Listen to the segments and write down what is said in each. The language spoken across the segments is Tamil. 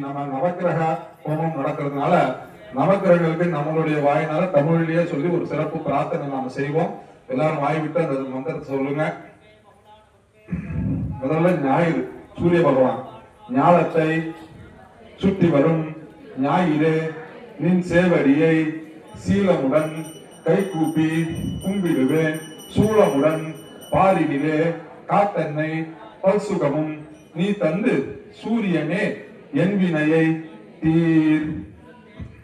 நம்ம நவக்கிரக ஹோமம் நடக்கிறதுனால நவக்கிரகங்களுக்கு நம்மளுடைய வாயினால தமிழிலேயே சொல்லி ஒரு சிறப்பு பிரார்த்தனை நாம செய்வோம். எல்லாரும் வாய் விட்டு அந்த மந்திரத்தை சொல்லுங்க. முதல்ல ஞாயிறு சூரிய பகவான் ஞாலத்தை சுற்றி வரும் ஞாயிறு நின் சேவடியை சீலமுடன் கை கூப்பி கும்பிடுவேன். சூளமுடன் பாரினிலே காத்தன்னை பல்சுகமும் நீ தந்து சூரியனே என் வினையை தீர்.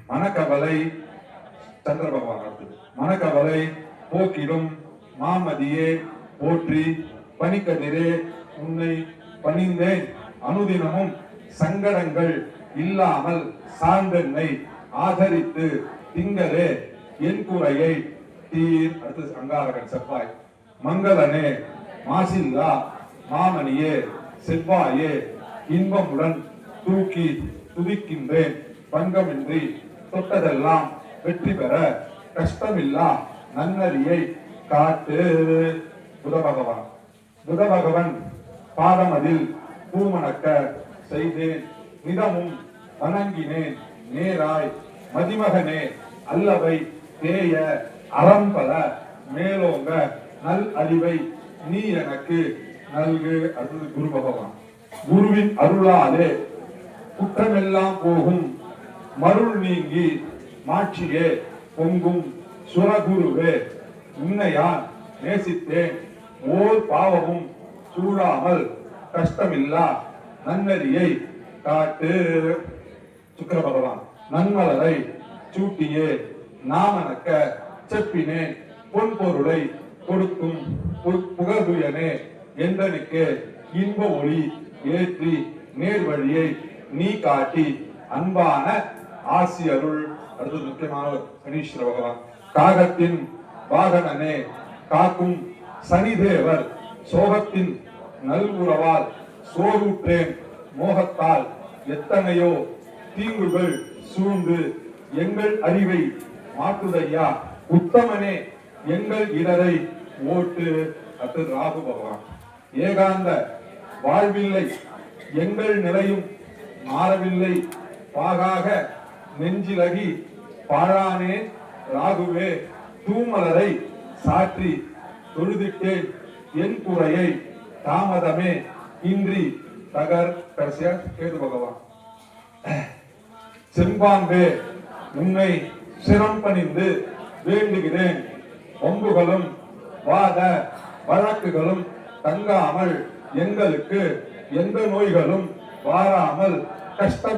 மனக்கவலை சந்திர பகவான் அடுத்தது மனக்கவலை போக்கிடும் மாமதியே போற்றி பனிக்கதிரே உன்னை பணிந்தேன். அனுதினமும் சங்கடங்கள் இல்லாமல் சார்ந்தென்னை ஆதரித்து திங்களே என் குறையை தீர். அடுத்து அங்காரகன் செவ்வாய் மங்களனே மாசில்லா மாமணியே செவ்வாயே இன்பமுடன் தூக்கி துதிக்கின்றேன். பங்கமின்றி தொட்டதெல்லாம் வெற்றி பெற கஷ்டமில்லா நன்னறியை காட்டு. புதபகவான் புதபகவன் பாதமதில் பூமணக்க செய்தேன். நிதமும் வணங்கினேன் நேராய் மதிமகனே அல்லவை தேய அறம்பல மேலோங்க நல் அறிவை நீ எனக்கு நல்கு. அடுத்தது குரு பகவான் குருவின் அருளாலே குற்றமெல்லாம் போகும் மருள் நீங்கி மாட்சியே பொங்கும் சுரகுருவே உன்னையான் நேசித்தேன். ஓர் பாவமும் சூழாமல் கஷ்டமில்லா நன்னறியை காட்டு. சுக்கிர பகவான் நன்மலரை சூட்டியே நாமனக்க செப்பினேன். பொன் பொருளை கொடுக்கும் புகழ்துயனே என்றனுக்கு இன்ப ஒளி ஏற்றி நேர்வழியை நீ காட்டி அன்பான ஆசி அருள். அடுத்தது முக்கியமான சனீஸ்வர பகவான் காகத்தின் வாகனனே காக்கும் சனிதேவர் சோகத்தின் நல்குறவால் சோறுற்றேன் மோகத்தால் எத்தனையோ தீங்குகள் சூழ்ந்து எங்கள் அறிவை மாற்றுதையா உத்தமனே எங்கள் இடரை ஓட்டு. அடுத்தது ராகு பகவான் ஏகாந்த வாழ்வில்லை எங்கள் நிலையும் மாறவில்லை பாகாக நெஞ்சிலகி பாழானே ராகுவே தூமலரை சாற்றி தொழுதிட்டேன். என் குறையை தாமதமே இன்றி தகர். கடைசியா கேது பகவான் செம்பாம்பே உன்னை சிரம் பணிந்து வேண்டுகிறேன். ஒம்புகளும் வாத வழக்குகளும் தங்காமல் எங்களுக்கு எந்த நோய்களும் வாராமல் கஷ்டம்